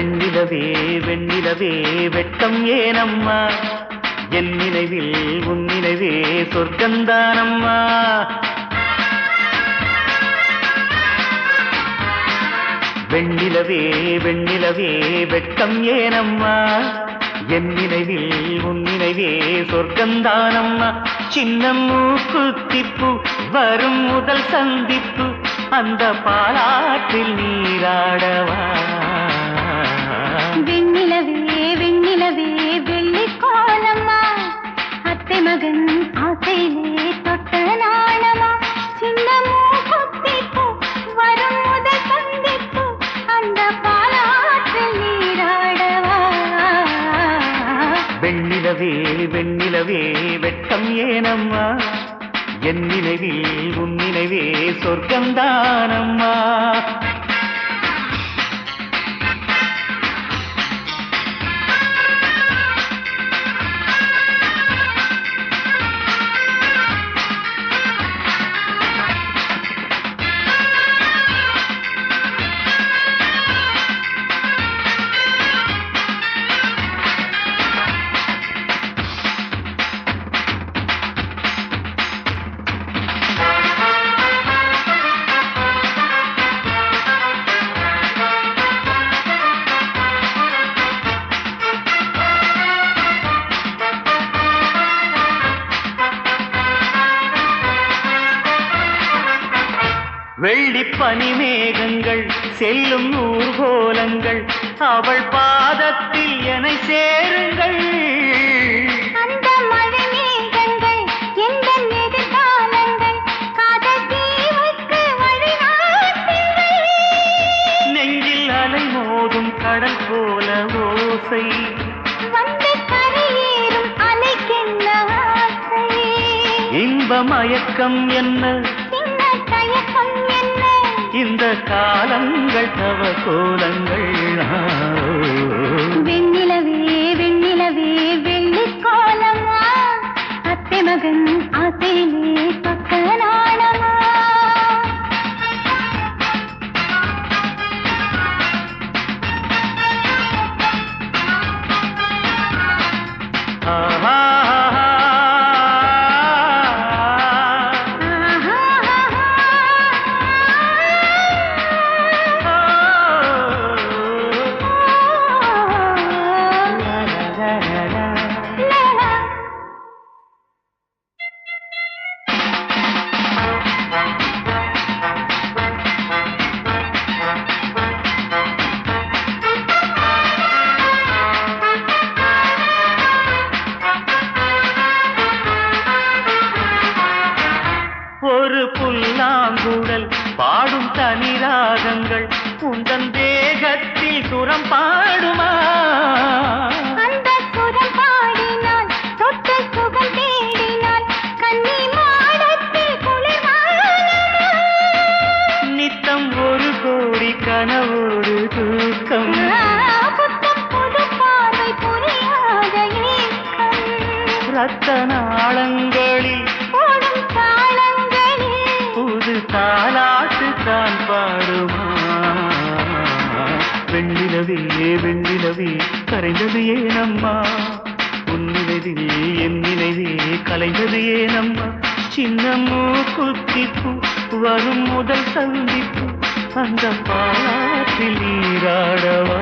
வெண்ணிலவே வெண்ணிலவே வெட்கம் ஏனம்மா, என் நினைவில் உன் நினைவே சொர்க்கந்தானம்மா. வெண்ணிலவே வெண்ணிலவே வெட்கம் ஏனம்மா, என் நினைவில் உன் நினைவே சொர்க்கந்தானம்மா. சின்ன மூக்குத்திப்பு வரும் முதல் சந்திப்பு, அந்த பாலாற்றில் நீராடவா. வெண்ணிலவே வெண்ணிலவே வெள்ளிக்கோலம்மா, அத்தை மகன் ஆசையிலே தொட்ட நாணமா. சின்ன மூக்குத்திப்பு வரும் முதல் சந்திப்பு, அந்த பாலாற்றில் நீராடவா. வெண்ணிலவே வெண்ணிலவே வெட்கம் ஏனம்மா, என் நினைவில் உன் நினைவே சொர்க்கந்தானம்மா. வெள்ளி பனிமேகங்கள் செல்லும் ஊர்கோலங்கள், அவள் பாதத்தில் என்னை சேருங்கள். அந்த மழை மேகங்கள் எந்த எதிர்காலங்கள், காதல் தீவுக்கு வழிகாட்டுங்கள். நெஞ்சில் அலை மோதும் கடல் போல ஓசை, வந்து கரையேறும் அலைக்கென்ன ஆசை. இன்ப மயக்கம் என்ன, சின்ன தயக்கம் என்ன, இந்த காலங்கள் தவ கோலங்கள். வெண்ணிலவே வெண்ணிலவே வெள்ளிக்கோலம்மா, அத்தை மகன் ஆசையிலே பக்க நாணமா. ஆஹா ஒரு புல்லாங்குழல் பாடும் தனிராகங்கள், உந்தன் தேகத்தில் சுரம் பாடுமா. அந்த சுரம் பாடினால் தொட்டு சுகம் தேடினால், கன்னி மாடத்தில் குளிர்வானமா. நித்தம் ஒரு கோடி கனவோடு தூக்கம், புத்தம் புது பார்வை புரியாத ஏக்கம். ரத்த நாளங்களில் ஓடும் தாளங்களில் புது தாலாட்டு தான் பாடுமா. வெண்ணிலவே வெண்ணிலவே கரைந்தது ஏனம்மா, உன் நினைவில் என் நினைவே கலைந்தது ஏனம்மா. சின்ன மூக்குத்திப்பு வரும் முதல் சந்திப்பு, அந்த பாலாற்றில் நீராடவா.